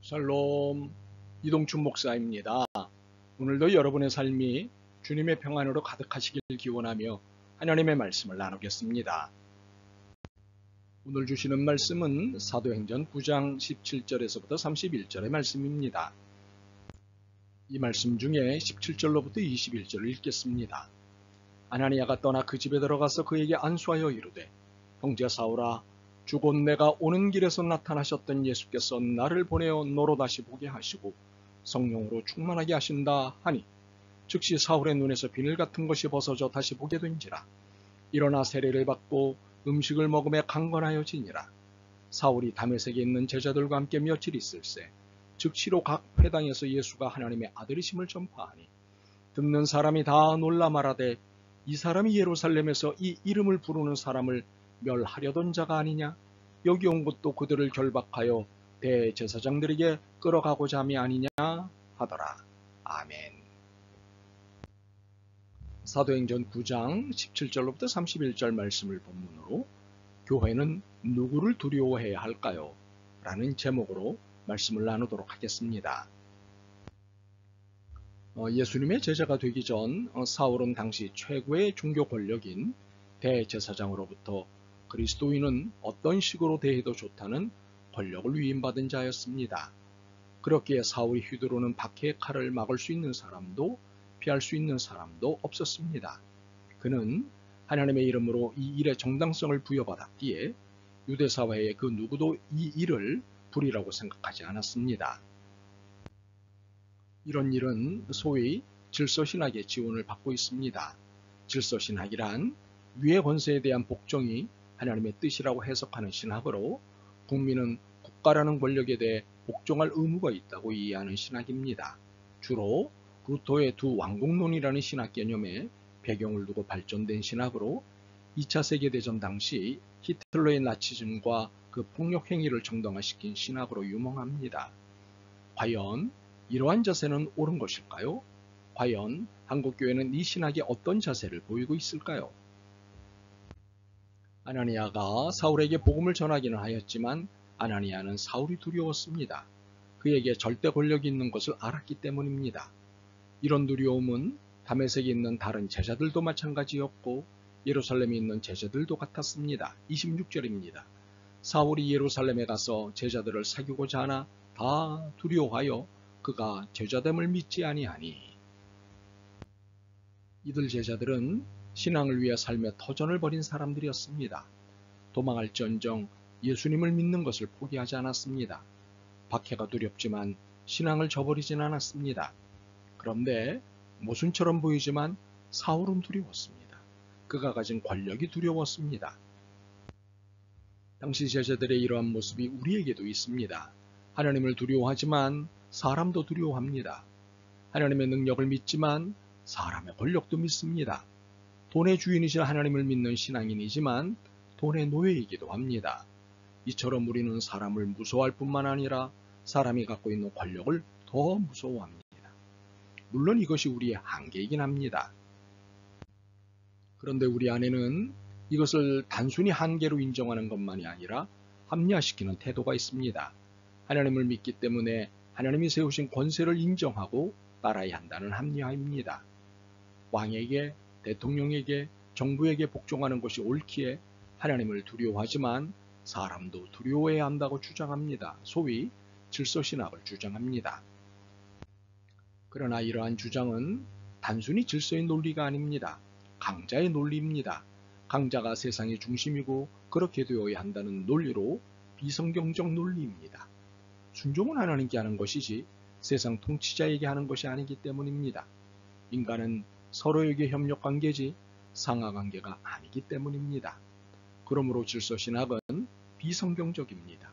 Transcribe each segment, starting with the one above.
샬롬, 이동춘 목사입니다. 오늘도 여러분의 삶이 주님의 평안으로 가득하시길 기원하며 하나님의 말씀을 나누겠습니다. 오늘 주시는 말씀은 사도행전 9장 17절에서부터 31절의 말씀입니다. 이 말씀 중에 17절로부터 21절을 읽겠습니다. 아나니아가 떠나 그 집에 들어가서 그에게 안수하여 이르되, 형제 사울아, 주 곧 내가 오는 길에서 나타나셨던 예수께서 나를 보내어 너로 다시 보게 하시고 성령으로 충만하게 하신다 하니, 즉시 사울의 눈에서 비늘 같은 것이 벗어져 다시 보게 된지라. 일어나 세례를 받고 음식을 먹음에 강건하여지니라. 사울이 다메섹에 있는 제자들과 함께 며칠 있을새 즉시로 각 회당에서 예수가 하나님의 아들이심을 전파하니, 듣는 사람이 다 놀라 말하되, 이 사람이 예루살렘에서 이 이름을 부르는 사람을 멸하려던 자가 아니냐? 여기 온 것도 그들을 결박하여 대제사장들에게 끌어가고자 함이 아니냐 하더라. 아멘. 사도행전 9장 17절로부터 31절 말씀을 본문으로 교회는 누구를 두려워해야 할까요? 라는 제목으로 말씀을 나누도록 하겠습니다. 예수님의 제자가 되기 전 사울은 당시 최고의 종교 권력인 대제사장으로부터 그리스도인은 어떤 식으로 대해도 좋다는 권력을 위임받은 자였습니다. 그렇기에 사울이 휘두르는 박해의 칼을 막을 수 있는 사람도 피할 수 있는 사람도 없었습니다. 그는 하나님의 이름으로 이 일의 정당성을 부여받았기에 유대사회의 그 누구도 이 일을 불의라고 생각하지 않았습니다. 이런 일은 소위 질서신학의 지원을 받고 있습니다. 질서신학이란 위의 권세에 대한 복종이 하나님의 뜻이라고 해석하는 신학으로, 국민은 국가라는 권력에 대해 복종할 의무가 있다고 이해하는 신학입니다. 주로 루터의 두 왕국론이라는 신학 개념에 배경을 두고 발전된 신학으로, 2차 세계대전 당시 히틀러의 나치즘과 그 폭력 행위를 정당화시킨 신학으로 유명합니다. 과연 이러한 자세는 옳은 것일까요? 과연 한국교회는 이 신학에 어떤 자세를 보이고 있을까요? 아나니아가 사울에게 복음을 전하기는 하였지만 아나니아는 사울이 두려웠습니다. 그에게 절대 권력이 있는 것을 알았기 때문입니다. 이런 두려움은 다메섹에 있는 다른 제자들도 마찬가지였고 예루살렘에 있는 제자들도 같았습니다. 26절입니다. 사울이 예루살렘에 가서 제자들을 사귀고자 하나 다 두려워하여 그가 제자됨을 믿지 아니하니. 이들 제자들은 신앙을 위해 삶의 터전을 벌인 사람들이었습니다. 도망할지언정 예수님을 믿는 것을 포기하지 않았습니다. 박해가 두렵지만 신앙을 저버리진 않았습니다. 그런데 모순처럼 보이지만 사울은 두려웠습니다. 그가 가진 권력이 두려웠습니다. 당시 제자들의 이러한 모습이 우리에게도 있습니다. 하나님을 두려워하지만 사람도 두려워합니다. 하나님의 능력을 믿지만 사람의 권력도 믿습니다. 돈의 주인이신 하나님을 믿는 신앙인이지만 돈의 노예이기도 합니다. 이처럼 우리는 사람을 무서워할 뿐만 아니라 사람이 갖고 있는 권력을 더 무서워합니다. 물론 이것이 우리의 한계이긴 합니다. 그런데 우리 안에는 이것을 단순히 한계로 인정하는 것만이 아니라 합리화시키는 태도가 있습니다. 하나님을 믿기 때문에 하나님이 세우신 권세를 인정하고 따라야 한다는 합리화입니다. 왕에게, 대통령에게, 정부에게 복종하는 것이 옳기에 하나님을 두려워하지만 사람도 두려워해야 한다고 주장합니다. 소위 질서신학을 주장합니다. 그러나 이러한 주장은 단순히 질서의 논리가 아닙니다. 강자의 논리입니다. 강자가 세상의 중심이고 그렇게 되어야 한다는 논리로 비성경적 논리입니다. 순종은 하나님께 하는 것이지 세상 통치자에게 하는 것이 아니기 때문입니다. 인간은 서로에게 협력관계지 상하관계가 아니기 때문입니다. 그러므로 질서신학은 비성경적입니다.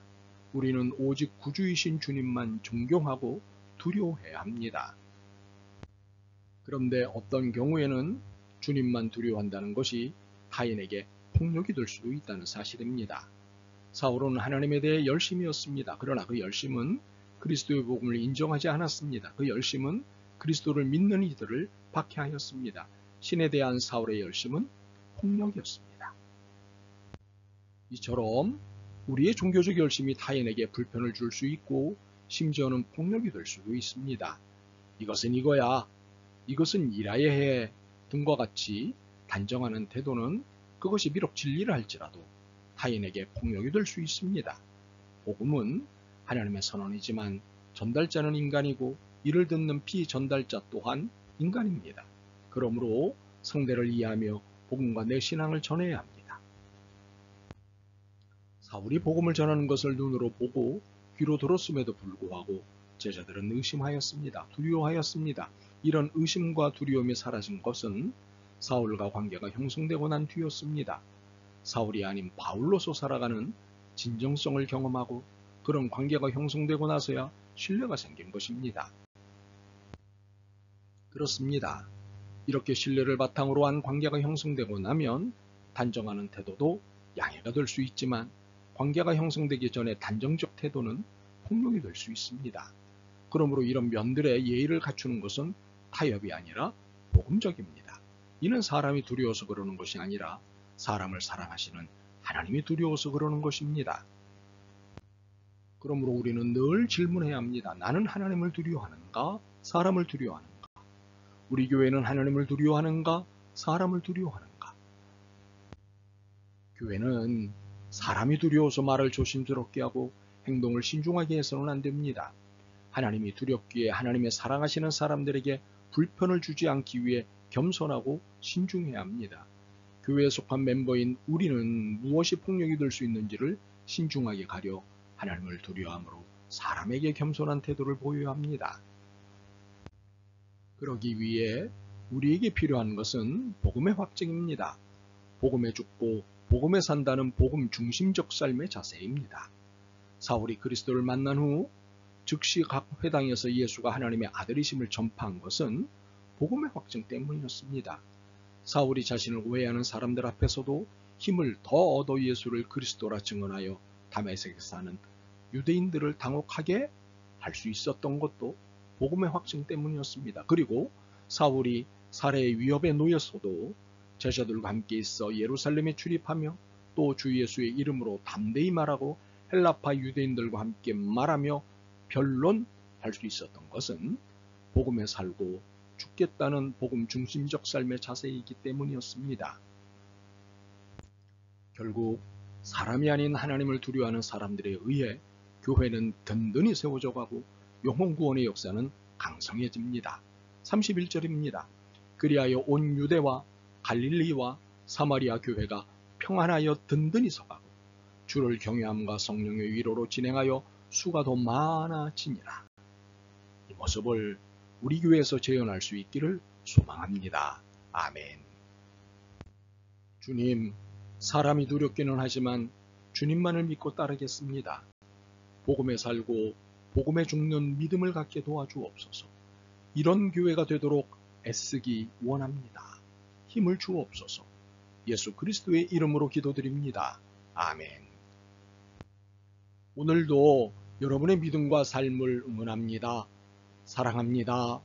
우리는 오직 구주이신 주님만 존경하고 두려워해야 합니다. 그런데 어떤 경우에는 주님만 두려워한다는 것이 타인에게 폭력이 될 수도 있다는 사실입니다. 사울은 하나님에 대해 열심이었습니다. 그러나 그 열심은 그리스도의 복음을 인정하지 않았습니다. 그 열심은 그리스도를 믿는 이들을 박해하였습니다. 신에 대한 사울의 열심은 폭력이었습니다. 이처럼 우리의 종교적 열심이 타인에게 불편을 줄 수 있고 심지어는 폭력이 될 수도 있습니다. 이것은 이거야, 이것은 이라야 해 등과 같이 단정하는 태도는 그것이 비록 진리를 할지라도 타인에게 폭력이 될 수 있습니다. 복음은 하나님의 선언이지만 전달자는 인간이고 이를 듣는 피전달자 또한 인간입니다. 그러므로 성대를 이해하며 복음과 내 신앙을 전해야 합니다. 사울이 복음을 전하는 것을 눈으로 보고 귀로 들었음에도 불구하고 제자들은 의심하였습니다. 두려워하였습니다. 이런 의심과 두려움이 사라진 것은 사울과 관계가 형성되고 난 뒤였습니다. 사울이 아닌 바울로서 살아가는 진정성을 경험하고 그런 관계가 형성되고 나서야 신뢰가 생긴 것입니다. 그렇습니다. 이렇게 신뢰를 바탕으로 한 관계가 형성되고 나면 단정하는 태도도 양해가 될 수 있지만 관계가 형성되기 전에 단정적 태도는 폭력이 될 수 있습니다. 그러므로 이런 면들의 예의를 갖추는 것은 타협이 아니라 복음적입니다. 이는 사람이 두려워서 그러는 것이 아니라 사람을 사랑하시는 하나님이 두려워서 그러는 것입니다. 그러므로 우리는 늘 질문해야 합니다. 나는 하나님을 두려워하는가? 사람을 두려워하는가? 우리 교회는 하나님을 두려워하는가? 사람을 두려워하는가? 교회는 사람이 두려워서 말을 조심스럽게 하고 행동을 신중하게 해서는 안 됩니다. 하나님이 두렵기에 하나님의 사랑하시는 사람들에게 불편을 주지 않기 위해 겸손하고 신중해야 합니다. 교회에 속한 멤버인 우리는 무엇이 폭력이 될 수 있는지를 신중하게 가려 하나님을 두려워함으로 사람에게 겸손한 태도를 보여야 합니다. 그러기 위해 우리에게 필요한 것은 복음의 확증입니다. 복음에 죽고 복음에 산다는 복음 중심적 삶의 자세입니다. 사울이 그리스도를 만난 후 즉시 각 회당에서 예수가 하나님의 아들이심을 전파한 것은 복음의 확증 때문이었습니다. 사울이 자신을 오해하는 사람들 앞에서도 힘을 더 얻어 예수를 그리스도라 증언하여 다메섹에 사는 유대인들을 당혹하게 할 수 있었던 것도 복음의 확증 때문이었습니다. 그리고 사울이 살해의 위협에 놓였어도 제자들과 함께 있어 예루살렘에 출입하며 또 주 예수의 이름으로 담대히 말하고 헬라파 유대인들과 함께 말하며 변론할 수 있었던 것은 복음에 살고 죽겠다는 복음 중심적 삶의 자세이기 때문이었습니다. 결국 사람이 아닌 하나님을 두려워하는 사람들에 의해 교회는 든든히 세워져 가고 영혼 구원의 역사는 강성해집니다. 31절입니다. 그리하여 온 유대와 갈릴리와 사마리아 교회가 평안하여 든든히 서가고 주를 경외함과 성령의 위로로 진행하여 수가 더 많아지니라. 이 모습을 우리 교회에서 재현할 수 있기를 소망합니다. 아멘. 주님, 사람이 두렵기는 하지만 주님만을 믿고 따르겠습니다. 복음에 살고 복음에 죽는 믿음을 갖게 도와주옵소서. 이런 교회가 되도록 애쓰기 원합니다. 힘을 주옵소서. 예수 그리스도의 이름으로 기도드립니다. 아멘. 오늘도 여러분의 믿음과 삶을 응원합니다. 사랑합니다.